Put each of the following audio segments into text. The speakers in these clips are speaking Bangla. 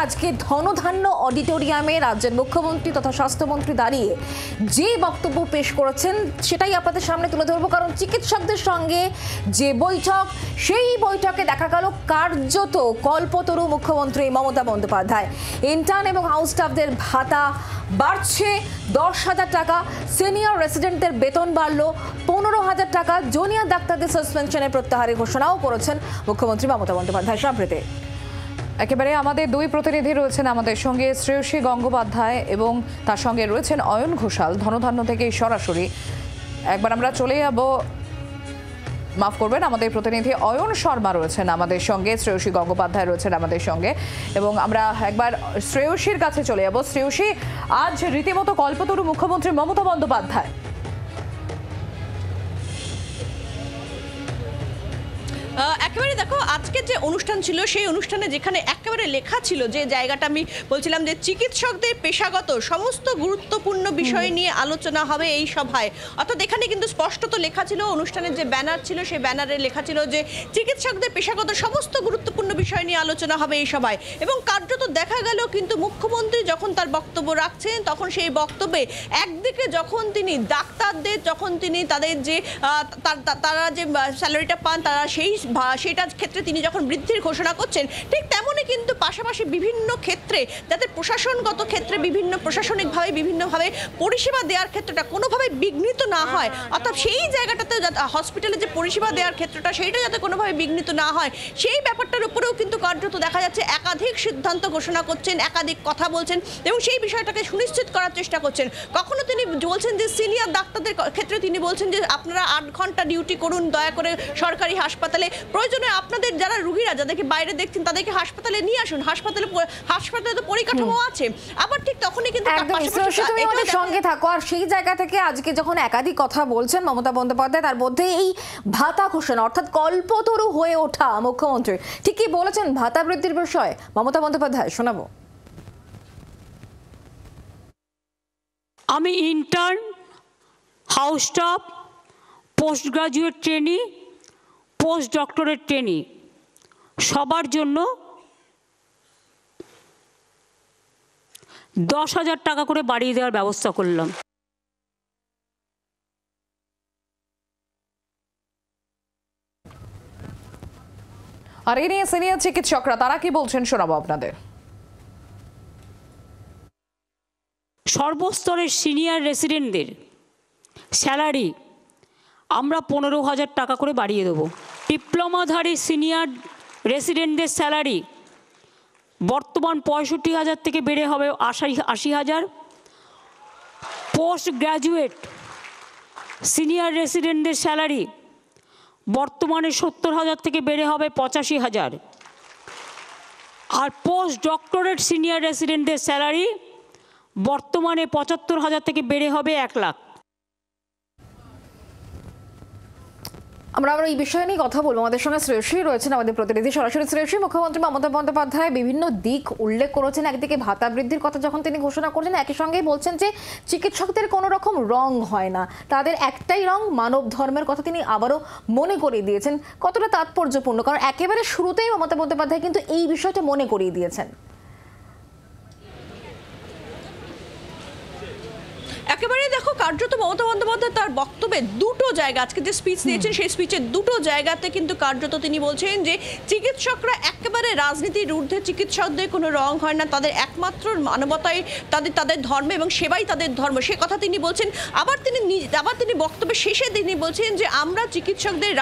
আজকে ধনধান্য অডিটোরিয়ামে রাজ্যের মুখ্যমন্ত্রী তথা স্বাস্থ্যমন্ত্রী দাঁড়িয়ে যে বক্তব্য পেশ করেছেন সেটাই আপনাদের সামনে তুলে ধরবো। কারণ চিকিৎসকদের সঙ্গে যে বৈঠক, সেই বৈঠকে দেখা গেল কার্যত কল্পতরু মুখ্যমন্ত্রী মমতা বন্দ্যোপাধ্যায়। ইন্টার্ন এবং হাউস স্টাফদের ভাতা বাড়ছে 10,000 টাকা, সিনিয়র রেসিডেন্টদের বেতন বাড়লো 15,000 টাকা, জুনিয়র ডাক্তারদের সাসপেনশনের প্রত্যাহারের ঘোষণাও করেছেন মুখ্যমন্ত্রী মমতা বন্দ্যোপাধ্যায়। সম্প্রতি একেবারে আমাদের দুই প্রতিনিধি রয়েছেন আমাদের সঙ্গে, শ্রেয়সী গঙ্গোপাধ্যায় এবং তার সঙ্গে রয়েছেন অয়ন ঘোষাল ধনধান্য থেকে সরাসরি। একবার আমরা চলে যাব, মাফ করবেন, আমাদের প্রতিনিধি অয়ন শর্মা রয়েছেন আমাদের সঙ্গে, শ্রেয়সী গঙ্গোপাধ্যায় রয়েছেন আমাদের সঙ্গে এবং আমরা একবার শ্রেয়সীর কাছে চলে যাব। শ্রেয়সী, আজ রীতিমতো কল্পতরু মুখ্যমন্ত্রী মমতা বন্দ্যোপাধ্যায়। একেবারে দেখো, আজকে যে অনুষ্ঠান ছিল সেই অনুষ্ঠানে যেখানে একেবারে লেখা ছিল, যে জায়গাটা আমি বলছিলাম যে চিকিৎসকদের পেশাগত সমস্ত গুরুত্বপূর্ণ বিষয় নিয়ে আলোচনা হবে এই সভায়, অর্থাৎ এখানে কিন্তু স্পষ্টত লেখা ছিল, অনুষ্ঠানের যে ব্যানার ছিল সেই ব্যানারে লেখা ছিল যে চিকিৎসকদের পেশাগত সমস্ত গুরুত্বপূর্ণ বিষয় নিয়ে আলোচনা হবে এই সভায়। এবং কার্যত দেখা গেল কিন্তু মুখ্যমন্ত্রী যখন তার বক্তব্য রাখছেন তখন সেই বক্তব্যে একদিকে যখন তিনি ডাক্তারদের, যখন তিনি তাদের যে তারা যে স্যালারিটা পান তারা সেটার ক্ষেত্রে তিনি যখন বৃদ্ধির ঘোষণা করছেন, ঠিক তেমনই কিন্তু পাশাপাশি বিভিন্ন ক্ষেত্রে যাতে প্রশাসনগত ক্ষেত্রে বিভিন্ন প্রশাসনিকভাবে বিভিন্নভাবে পরিষেবা দেওয়ার ক্ষেত্রটা কোনোভাবে বিঘ্নিত না হয়, অর্থাৎ সেই জায়গাটাতে হসপিটালে যে পরিষেবা দেওয়ার ক্ষেত্রটা সেইটা যাতে কোনোভাবে বিঘ্নিত না হয়, সেই ব্যাপারটার উপরেও কিন্তু কার্যত দেখা যাচ্ছে একাধিক সিদ্ধান্ত ঘোষণা করছেন, একাধিক কথা বলছেন এবং সেই বিষয়টাকে সুনিশ্চিত করার চেষ্টা করছেন। কখনো তিনি বলছেন যে সিনিয়র ডাক্তারদের ক্ষেত্রে তিনি বলছেন যে আপনারা 8 ঘন্টা ডিউটি করুন দয়া করে সরকারি হাসপাতালে, প্রয়োজনে আপনাদের যারা রোগীরা যাদেরকে বাইরে দেখছেন তাদেরকে হাসপাতালে নিয়ে আসুন, হাসপাতালে তো পরিকাঠামো আছে। আবার ঠিক তখনই কিন্তু সঙ্গে থাকো। আর সেই জায়গা থেকে আজকে যখন একাধিক কথা বলছেন মমতা বন্দ্যোপাধ্যায়, তার মধ্যে এই ভাতা ঘোষণা অর্থাৎ কল্পতরু হয়ে ওঠা মুখ্যমন্ত্রী ঠিক কি বলেছেন ভাতা বৃদ্ধির বিষয়ে মমতা বন্দ্যোপাধ্যায়, শোনাবো। আমি intern, house staff, post graduate trainee, post doctorate trainee সবার জন্য 10,000 টাকা করে বাড়িয়ে দেওয়ার ব্যবস্থা করলাম। আর এই নিয়ে সিনিয়র চিকিৎসকরা তারা কি বলছেন শোনাবো আপনাদের। সর্বস্তরের সিনিয়র রেসিডেন্টদের স্যালারি আমরা 15,000 টাকা করে বাড়িয়ে দেবো। ডিপ্লোমাধারী সিনিয়র রেসিডেন্টদের স্যালারি বর্তমান 65,000 থেকে বেড়ে হবে 80,000। পোস্ট গ্র্যাজুয়েট সিনিয়র রেসিডেন্টদের স্যালারি বর্তমানে 70,000 থেকে বেড়ে হবে 85,000। আর পোস্ট ডক্টরেট সিনিয়র রেসিডেন্টদের স্যালারি বর্তমানে 75,000 থেকে বেড়ে হবে 1 লাখ। আমরা এই বিষয় নিয়ে কথা বলবো। আমাদের সঙ্গে শ্রেয়সী রয়েছেন আমাদের প্রতিনিধি সরাসরি। শ্রেয়সী, মুখ্যমন্ত্রী মমতা বন্দ্যোপাধ্যায় বিভিন্ন দিক উল্লেখ করেছেন। একদিকে ভাতা বৃদ্ধির কথা যখন তিনি ঘোষণা করছেন, একই সঙ্গেই বলছেন যে চিকিৎসকদের কোনো রকম রং হয় না, তাদের একটাই রং মানব ধর্মের কথা তিনি আবারও মনে করিয়ে দিয়েছেন। কতটা তাৎপর্যপূর্ণ, কারণ একেবারে শুরুতেই মমতা বন্দ্যোপাধ্যায় কিন্তু এই বিষয়টা মনে করিয়ে দিয়েছেন। একেবারে দেখো, কার্যত মমতা বন্দ্যোপাধ্যায় তার বক্তব্যে দুটো জায়গা, আজকে যে স্পিচ দিয়েছেন সেই স্পিচের দুটো জায়গাতে কিন্তু কার্যত তিনি বলছেন যে চিকিৎসকরা একেবারে রাজনীতির ঊর্ধ্বে, চিকিৎসকদের কোনো রং হয় না, তাদের একমাত্র মানবতাই তাদের ধর্ম এবং সেবাই তাদের ধর্ম, সে কথা তিনি বলছেন। আবার তিনি বক্তব্যের শেষে তিনি বলছেন যে আমরা চিকিৎসকদের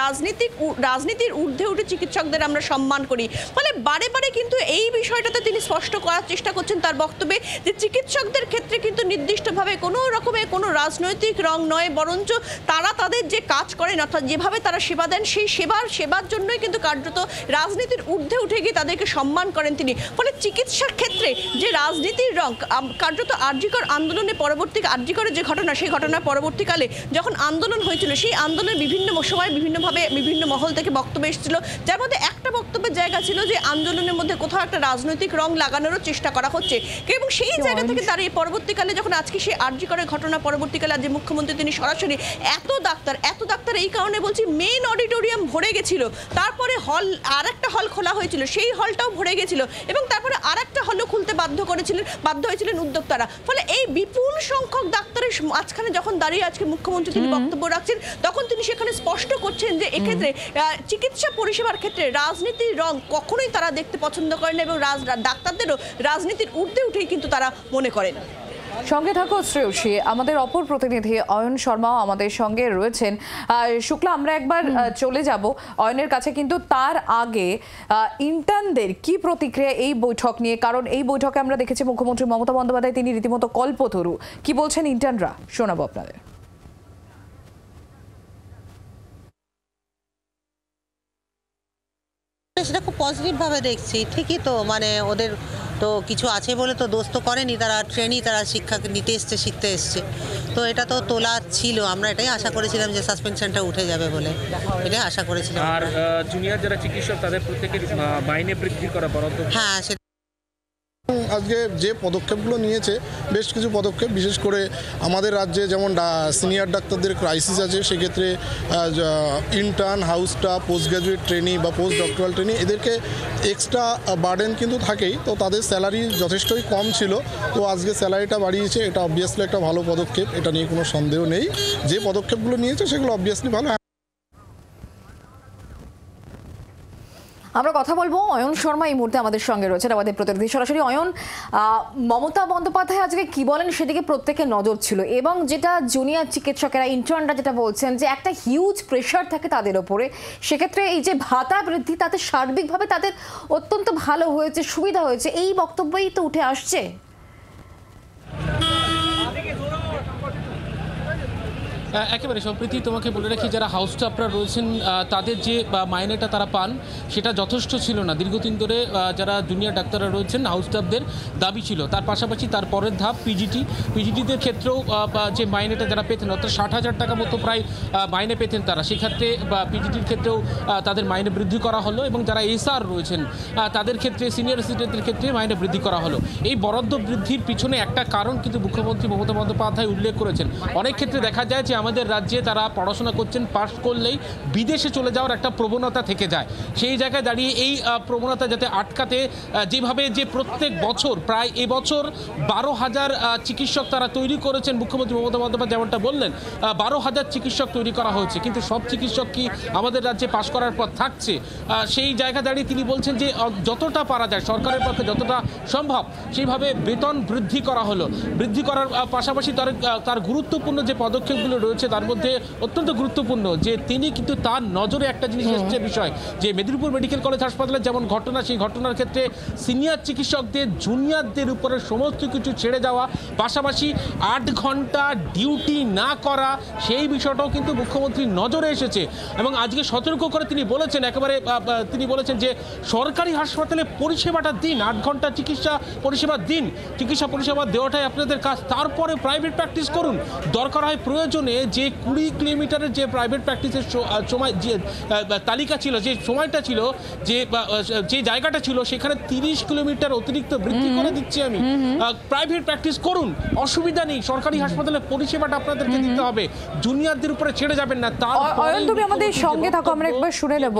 রাজনীতির ঊর্ধ্বে উঠে চিকিৎসকদের আমরা সম্মান করি। ফলে বারে বারে কিন্তু এই বিষয়টাতে তিনি স্পষ্ট করার চেষ্টা করছেন তার বক্তব্যে যে চিকিৎসকদের ক্ষেত্রে কিন্তু নির্দিষ্টভাবে কোনো রকমের কোনো রাজনৈতিক রং নয়, বরঞ্চ তারা তাদের যে কাজ করেন অর্থাৎ যেভাবে তারা সেবা দেন সেই সেবার জন্যই কিন্তু কার্যত রাজনীতির ঊর্ধ্বে উঠে গিয়ে তাদেরকে সম্মান করেন তিনি। ফলে চিকিৎসার ক্ষেত্রে যে রাজনীতির রং কার্যত আরজিকর আন্দোলনের পরবর্তী, আরজিকরের যে ঘটনা সেই ঘটনার পরবর্তীকালে যখন আন্দোলন হয়েছিল, সেই আন্দোলনের বিভিন্ন সময় বিভিন্নভাবে বিভিন্ন মহল থেকে বক্তব্য এসেছিল, যার মধ্যে একটা বক্তব্যের জায়গা ছিল যে আন্দোলনের মধ্যে কোথাও একটা রাজনৈতিক রং লাগানোরও চেষ্টা করা হচ্ছে এবং সেই জায়গা থেকে দাঁড়িয়ে পরবর্তীকালে যখন আজকে সেই আরজিকরের ঘটনা পরবর্তীকালে আজ মুখ্যমন্ত্রী তিনি সরাসরি এত ডাক্তার এই কারণে বলছি মেইন অডিটোরিয়াম ভরে গেছিল, তারপরে আরেকটা হল খোলা হয়েছিল, সেই হলটাও ভরে গেছিল এবং তারপরে আরেকটা হলও বাধ্য হয়েছিলেন উদ্যোক্তারা। ফলে এই বিপুল সংখ্যক ডাক্তারের মাঝখানে যখন দাঁড়িয়ে আজকে মুখ্যমন্ত্রী তিনি বক্তব্য রাখছেন, তখন তিনি সেখানে স্পষ্ট করছেন যে এক্ষেত্রে চিকিৎসা পরিষেবার ক্ষেত্রে রাজনীতির রং কখনোই তারা দেখতে পছন্দ করেন এবং ডাক্তারদেরও রাজনীতির ঊর্ধ্বে উঠেই কিন্তু তারা মনে করেন। সঙ্গে থাকো শ্রেয়সী, আমাদের অপর প্রতিনিধি অয়ন শর্মাও আমাদের সঙ্গে রয়েছেন। শুক্লা, আমরা একবার চলে যাব অয়নের কাছে, কিন্তু তার আগে ইন্টার্নদের কি প্রতিক্রিয়া এই বৈঠক নিয়ে? কারণ এই বৈঠকে আমরা দেখেছি মুখ্যমন্ত্রী মমতা বন্দ্যোপাধ্যায় তিনি রীতিমতো কল্পতরু। কি বলছেন ইন্টার্নরা, শোনাবো আপনাদের। সেটা খুব পজিটিভভাবে দেখছি। ঠিকই তো, মানে ওদের তো কিছু আছে বলে তো দোষ তো করেনি, তারা ট্রেনই, তারা শিক্ষা নিতে এসছে, শিখতে এসছে। তো এটা তো তোলা ছিল, আমরা এটাই আশা করেছিলাম যে সাসপেনশনটা উঠে যাবে বলে, এটাই আশা করেছিলাম। আর জুনিয়র যারা চিকিৎসক তাদের প্রত্যেকের মাইনে বৃদ্ধি করা বরাদ্দ, হ্যাঁ আজকে যে পদক্ষেপগুলো নিয়েছে, বেশ কিছু পদক্ষেপ, বিশেষ করে আমাদের রাজ্যে যেমন সিনিয়র ডাক্তারদের ক্রাইসিস আছে, সেক্ষেত্রে intern, house staff, post graduate trainee বা পোস্ট ডক্টরাল ট্রেনি এদেরকে এক্সট্রা বার্ডেন কিন্তু থাকেই। তো তাদের স্যালারি যথেষ্টই কম ছিল, তো আজকে স্যালারিটা বাড়িয়েছে, এটা অবভিয়াসলি একটা ভালো পদক্ষেপ, এটা নিয়ে কোনো সন্দেহ নেই। যে পদক্ষেপগুলো নিয়েছে সেগুলো অবভিয়াসলি ভালো। আমরা কথা বলবো, অয়ন শর্মা এই মুহূর্তে আমাদের সঙ্গে রয়েছেন, আমাদের প্রতিনিধি সরাসরি। অয়ন, মমতা বন্দ্যোপাধ্যায় আজকে কি বলেন সেদিকে প্রত্যেকের নজর ছিল, এবং যেটা জুনিয়র চিকিৎসকেরা, ইন্টার্নরা যেটা বলছেন যে একটা হিউজ প্রেশার থাকে তাদের ওপরে, সেক্ষেত্রে এই যে ভাতা বৃদ্ধি তাতে সার্বিকভাবে তাদের অত্যন্ত ভালো হয়েছে, সুবিধা হয়েছে, এই বক্তব্যই তো উঠে আসছে। একেবারে সম্প্রীতি তোমাকে বলে রাখি, যারা হাউস স্টাফরা রয়েছেন তাদের যে মাইনেটা তারা পান সেটা যথেষ্ট ছিল না। দীর্ঘদিন ধরে যারা জুনিয়র ডাক্তাররা রয়েছেন হাউস স্টাফদের দাবি ছিল। তার পাশাপাশি তার পরের ধাপ পিজিটিদের ক্ষেত্রেও যে মাইনেটা যারা পেতেন, অর্থাৎ 60,000 টাকা মতো প্রায় মাইনে পেতেন তারা, সেক্ষেত্রে পিজিটির ক্ষেত্রেও তাদের মাইনে বৃদ্ধি করা হলো, এবং যারা এসআর রয়েছেন তাদের ক্ষেত্রে, সিনিয়র রেসিডেন্টদের ক্ষেত্রে মাইনে বৃদ্ধি করা হলো। এই বরাদ্দ বৃদ্ধির পিছনে একটা কারণ কিন্তু মুখ্যমন্ত্রী মমতা বন্দ্যোপাধ্যায় উল্লেখ করেছেন। অনেক ক্ষেত্রে দেখা যায় যে আমাদের রাজ্যে তারা পড়াশোনা করছেন, পাস করলেই বিদেশে চলে যাওয়ার একটা প্রবণতা থেকে যায়। সেই জায়গায় দাঁড়িয়ে এই প্রবণতা যাতে আটকাতে, যেভাবে যে প্রত্যেক বছর প্রায় এবছর 12,000 চিকিৎসক তারা তৈরি করেছেন, মুখ্যমন্ত্রী মমতা বন্দ্যোপাধ্যায় যেমনটা বললেন 12,000 চিকিৎসক তৈরি করা হয়েছে, কিন্তু সব চিকিৎসক কি আমাদের রাজ্যে পাস করার পর থাকছে? সেই জায়গা দাঁড়িয়ে তিনি বলছেন যে যতটা পারা যায় সরকারের পক্ষে যতটা সম্ভব সেইভাবে বেতন বৃদ্ধি করা হলো। বৃদ্ধি করার পাশাপাশি তার গুরুত্বপূর্ণ যে পদক্ষেপগুলো রয়েছে তার মধ্যে অত্যন্ত গুরুত্বপূর্ণ যে তিনি কিন্তু তার নজরে একটা জিনিস এসছে বিষয়, যে মেদিনীপুর মেডিকেল কলেজ হাসপাতালে যেমন ঘটনা, সেই ঘটনার ক্ষেত্রে সিনিয়র চিকিৎসকদের জুনিয়রদের উপরে সমস্ত কিছু ছেড়ে যাওয়া, পাশাপাশি 8 ঘন্টা ডিউটি না করা, সেই বিষয়টাও কিন্তু মুখ্যমন্ত্রীর নজরে এসেছে। এবং আজকে সতর্ক করে তিনি বলেছেন, একেবারে তিনি বলেছেন যে সরকারি হাসপাতালে পরিষেবাটা দিন, 8 ঘন্টা চিকিৎসা পরিষেবা দিন, চিকিৎসা পরিষেবা দেওয়াটাই আপনাদের কাজ, তারপরে প্রাইভেট প্র্যাকটিস করুন। দরকার হয় প্রয়োজনে যে 20 কিলোমিটারের যে প্রাইভেট প্র্যাকটিসের সময় যে তালিকা ছিল, যে সময়টা ছিল, যে জায়গাটা ছিল, সেখানে 30 কিলোমিটার অতিরিক্ত বৃদ্ধি করে দিচ্ছি আমি, প্রাইভেট প্র্যাকটিস করুন, অসুবিধা নেই। সরকারি হাসপাতালে পরিষেবাটা আপনাদেরকে দিতে হবে, জুনিয়রদের উপরে ছেড়ে যাবেন না। অয়ন, তুমি আমাদের সঙ্গে থাকো, আমরা একবার শুনে নেব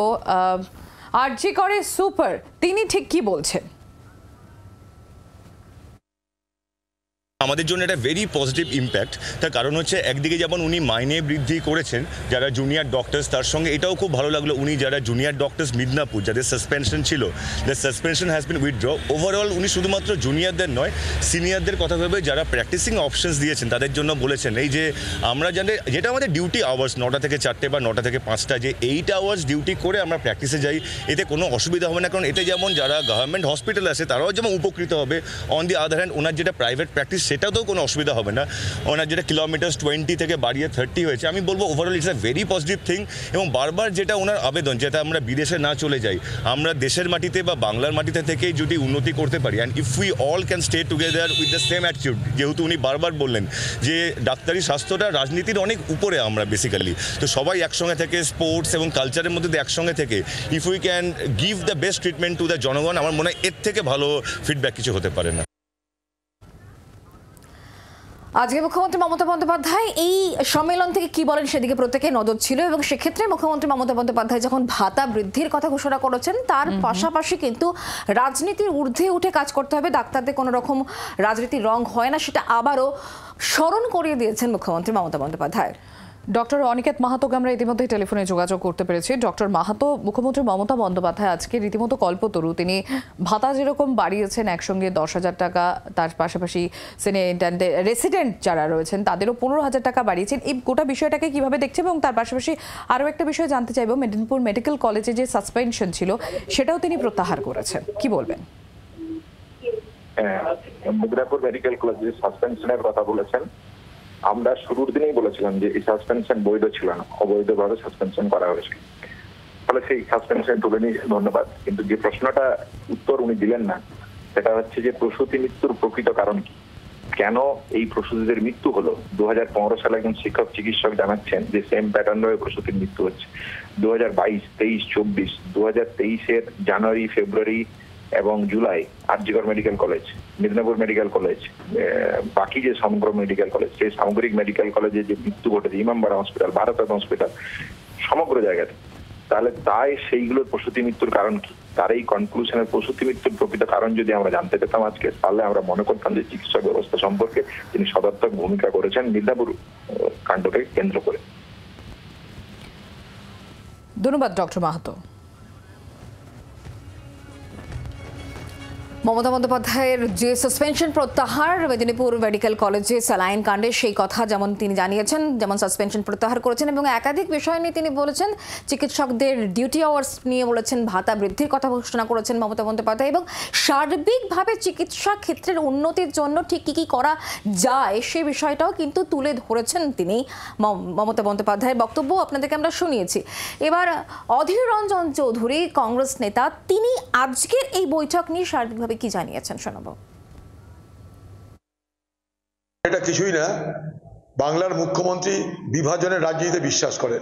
আরজি করে সুপার তিনি ঠিক কি বলছেন। আমাদের জন্য একটা ভেরি পজিটিভ ইম্প্যাক্ট। তার কারণ হচ্ছে একদিকে যেমন উনি মাইনে বৃদ্ধি করেছেন যারা জুনিয়র ডক্টরস, তার সঙ্গে এটাও খুব ভালো লাগলো উনি যারা জুনিয়র ডক্টরস মিদনাপুর যাদের সাসপেনশন ছিল, the suspension has been withdraw. Overall উনি শুধুমাত্র জুনিয়রদের নয়, সিনিয়রদের কথা ভেবে যারা প্র্যাকটিসিং অপশনস দিয়েছেন তাদের জন্য বলেছেন এই যে আমরা জানি যেটা আমাদের ডিউটি আওয়ার্স 9টা থেকে 4টে বা 9টা থেকে 5টা, যে 8 আওয়ার্স ডিউটি করে আমরা প্র্যাকটিসে যাই, এতে কোনো অসুবিধা হবে না। কারণ এতে যেমন যারা গভর্নমেন্ট হসপিটাল আছে তারাও যেমন উপকৃত হবে, অন দি আদার হ্যান্ড ওনার যেটা প্রাইভেট প্র্যাকটিস সেটাতেও কোনো অসুবিধা হবে না। ওনার যেটা কিলোমিটার্স 20 থেকে বাড়িয়ে 30 হয়েছে, আমি বলবো overall it's a very positive thing. এবং বারবার যেটা ওনার আবেদন, যেটা আমরা বিদেশে না চলে যাই, আমরা দেশের মাটিতে বা বাংলার মাটিতে থেকেই যদি উন্নতি করতে পারি, and if we all can stay together with the same attitude, যেহেতু উনি বারবার বললেন যে ডাক্তারি স্বাস্থ্যটা রাজনীতির অনেক উপরে আমরা বেসিক্যালি, তো সবাই একসঙ্গে থেকে স্পোর্টস এবং কালচারের মধ্যে একসঙ্গে থেকে if we can give the best treatment to the জনগণ, আমার মনে হয় এর থেকে ভালো ফিডব্যাক কিছু হতে পারে না। আজকে মুখ্যমন্ত্রী মমতা বন্দ্যোপাধ্যায় এই সম্মেলন থেকে কি বলেন সেদিকে প্রত্যেকে নজর ছিল, এবং সেক্ষেত্রে মুখ্যমন্ত্রী মমতা বন্দ্যোপাধ্যায় যখন ভাতা বৃদ্ধির কথা ঘোষণা করেছেন তার পাশাপাশি কিন্তু রাজনীতির ঊর্ধ্বে উঠে কাজ করতে হবে, ডাক্তারদের কোনো রকম রাজনীতির রং হয় না, সেটা আবারও স্মরণ করিয়ে দিয়েছেন মুখ্যমন্ত্রী মমতা বন্দ্যোপাধ্যায়। ডক্টর অনিকেত মাহাতোকে আমরা ইতিমধ্যে টেলিফোনে যোগাযোগ করতে পেরেছি। ডক্টর মাহাতো, মুখ্যমন্ত্রী মমতা বন্দ্যোপাধ্যায় আজকে রীতিমতো কল্পতরু, তিনি ভাতা যেরকম বাড়িয়েছেন একসঙ্গে 10,000 টাকা, তার পাশাপাশি সিনিয়র রেসিডেন্ট যারা রয়েছেন তাদেরও 15,000 টাকা বাড়িয়েছেন। এই গোটা বিষয়টাকে কিভাবে দেখছেন? এবং তার পাশাপাশি আরও একটা বিষয় জানতে চাইব, মেদিনীপুর মেডিকেল কলেজে যে সাসপেনশন ছিল সেটাও তিনি প্রত্যাহার করেছেন, কি বলবেন? মেদিনীপুর মেডিকেল কলেজে সাসপেনশনের কথা বলেছেন। আমরা শুরুর দিনেই বলেছিলাম যে এই সাসপেনশন বৈধ ছিল না, অবৈধভাবে সাসপেনশন করা হয়েছিল, ফলে সেই সাসপেনশন তুলে নিয়ে ধন্যবাদ। কিন্তু যে প্রশ্নটা উত্তর উনি দিলেন না সেটা হচ্ছে যে প্রসূতি মৃত্যুর প্রকৃত কারণ কি, কেন এই প্রসূতিদের মৃত্যু হলো। 2015 সালে একজন শিক্ষক চিকিৎসক জানাচ্ছেন যে সেম প্যাটার্ন হয়ে প্রসূতির মৃত্যু হচ্ছে। 2022, 23, 24, 2023-এর জানুয়ারি, ফেব্রুয়ারি এবং July RG Kar medical college, Medinipur medical college, বাকি যে সমগ্র মেডিকেল কলেজ, সেই সামগ্রিক মেডিকেল কলেজে যে মৃত্যু ঘটেছে, ইমামবাড়া হসপিটাল, ভারত হসপিটাল, সমগ্র জায়গাতে, তাহলে তাই সেইগুলোর প্রসূতি মৃত্যুর কারণ কি, তার এই কনক্লুশনের প্রসূতি মৃত্যুর প্রকৃত কারণ যদি আমরা জানতে পেতাম আজকে, তাহলে আমরা মনে করতাম যে চিকিৎসা ব্যবস্থা সম্পর্কে তিনি সদর্থক ভূমিকা করেছেন মেদিনীপুর কাণ্ডকে কেন্দ্র করে। ধন্যবাদ ডক্টর মাহাতো। মমতা বন্দ্যোপাধ্যায়ের যে সাসপেনশন প্রত্যাহার মেদিনীপুর মেডিকেল কলেজে স্যালাইন কাণ্ডে, সেই কথা যেমন তিনি জানিয়েছেন, যেমন সাসপেনশন প্রত্যাহার করেছেন, এবং একাধিক বিষয় নিয়ে তিনি বলেছেন, চিকিৎসকদের ডিউটি আওয়ার্স নিয়ে বলেছেন, ভাতা বৃদ্ধির কথা ঘোষণা করেছেন মমতা বন্দ্যোপাধ্যায়, এবং সার্বিকভাবে চিকিৎসা ক্ষেত্রের উন্নতির জন্য ঠিক কী কী করা যায় সে বিষয়টাও কিন্তু তুলে ধরেছেন তিনি। মমতা বন্দ্যোপাধ্যায়ের বক্তব্য আপনাদেরকে আমরা শুনিয়েছি। এবার অধীর রঞ্জন চৌধুরী, কংগ্রেস নেতা, তিনি আজকের এই বৈঠক নিয়ে সার্বিকভাবে কি জানিয়েছেন শোনাবো। এটা কিছুই না, বাংলার মুখ্যমন্ত্রী বিভাজনের রাজনীতিতে বিশ্বাস করেন।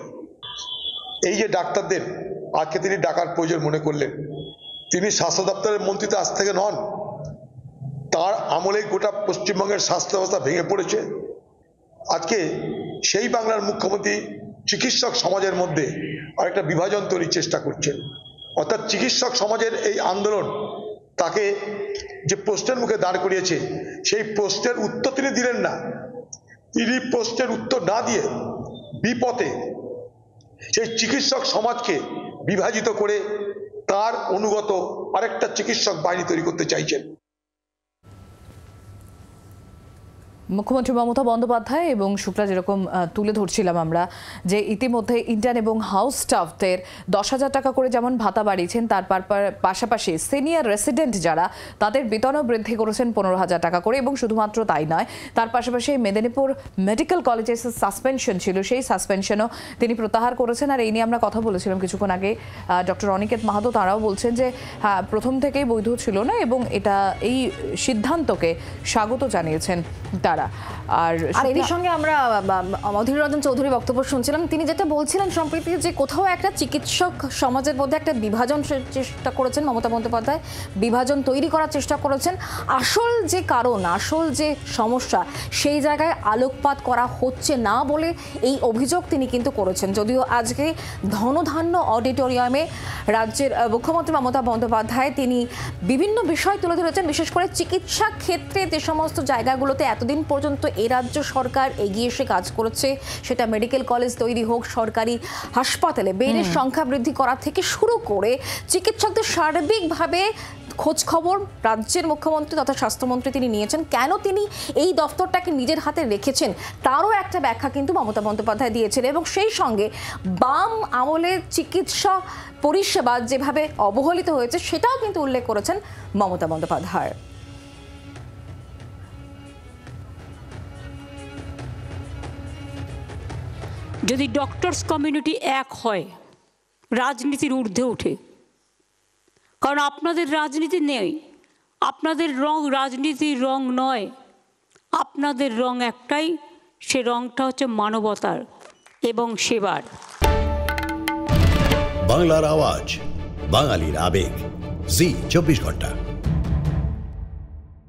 এই যে ডাক্তারদের আজকে তিনি ডাকার প্রয়োজন মনে করলেন, তিনি স্বাস্থ্য দপ্তরের মন্ত্রী তো আজ থেকে নন, তার আমলেই গোটা পশ্চিমবঙ্গের স্বাস্থ্য ব্যবস্থা ভেঙে পড়েছে। আজকে সেই বাংলার মুখ্যমন্ত্রী চিকিৎসক সমাজের মধ্যে আরেকটা বিভাজন তৈরির চেষ্টা করছেন। অর্থাৎ চিকিৎসক সমাজের এই আন্দোলন তাকে যে প্রশ্নের মুখে দাঁড় করিয়েছে, সেই প্রশ্নের উত্তর তিনি দিলেন না। তিনি প্রশ্নের উত্তর না দিয়ে বিপথে সেই চিকিৎসক সমাজকে বিভাজিত করে তার অনুগত আরেকটা চিকিৎসক বাহিনী তৈরি করতে চাইছেন। মুখ্যমন্ত্রী মমতা বন্দ্যোপাধ্যায় এবং শুক্লা যেরকম তুলে ধরছিলাম আমরা, যে ইতিমধ্যে ইন্টার্ন এবং হাউস স্টাফদের 10,000 টাকা করে যেমন ভাতা বাড়িয়েছেন, তার পাশাপাশি সিনিয়র রেসিডেন্ট যারা, তাদের বেতনও বৃদ্ধি করেছেন 15,000 টাকা করে। এবং শুধুমাত্র তাই নয়, তার পাশাপাশি মেদিনীপুর মেডিকেল কলেজে সাসপেনশন ছিল, সেই সাসপেনশনও তিনি প্রত্যাহার করেছেন। আর এই নিয়ে আমরা কথা বলেছিলাম কিছুক্ষণ আগে, ডক্টর অনিকেত মাহাতো তারাও বলছেন যে হ্যাঁ, প্রথম থেকেই বৈধ ছিল না, এবং এই সিদ্ধান্তকে স্বাগত জানিয়েছেন তারা। আর এর সঙ্গে আমরা অধীর রঞ্জন চৌধুরী বক্তব্য শুনছিলাম, তিনি যেটা বলছিলেন সম্প্রতি, যে কোথাও একটা চিকিৎসক সমাজের মধ্যে একটা বিভাজন চেষ্টা করেছেন মমতা বন্দ্যোপাধ্যায়, বিভাজন তৈরি করার চেষ্টা করেছেন। আসল যে কারণ, আসল যে সমস্যা, সেই জায়গায় আলোকপাত করা হচ্ছে না বলে এই অভিযোগ তিনি কিন্তু করেছেন। যদিও আজকে ধনধান্য অডিটোরিয়ামে রাজ্যের মুখ্যমন্ত্রী মমতা বন্দ্যোপাধ্যায় তিনি বিভিন্ন বিষয় তুলে ধরেছেন, বিশেষ করে চিকিৎসা ক্ষেত্রে যে সমস্ত জায়গাগুলোতে এতদিন পর্যন্ত এই রাজ্য সরকার এগিয়ে এসে কাজ করেছে, সেটা মেডিকেল কলেজ তৈরি হোক, সরকারি হাসপাতালে বেডের সংখ্যা বৃদ্ধি করা থেকে শুরু করে চিকিৎসকদের সার্বিকভাবে খোঁজ খবর রাজ্যের মুখ্যমন্ত্রী তথা স্বাস্থ্যমন্ত্রী তিনি নিয়েছেন। কেন তিনি এই দফতরটাকে নিজের হাতে রেখেছেন তারও একটা ব্যাখ্যা কিন্তু মমতা বন্দ্যোপাধ্যায় দিয়েছেন, এবং সেই সঙ্গে বাম আমলের চিকিৎসা পরিষেবা যেভাবে অবহেলিত হয়েছে সেটাও কিন্তু উল্লেখ করেছেন মমতা বন্দ্যোপাধ্যায়। যদি ডক্টরস কমিউনিটি এক হয়, রাজনীতির ঊর্ধ্বে ওঠে, কারণ আপনাদের রাজনীতি নেই, আপনাদের রং রাজনীতির রং নয়, আপনাদের রং একটাই, সে রংটা হচ্ছে মানবতার এবং সেবার। বাংলার আওয়াজ, বাঙালির আবেগ, জি 24 ঘন্টা।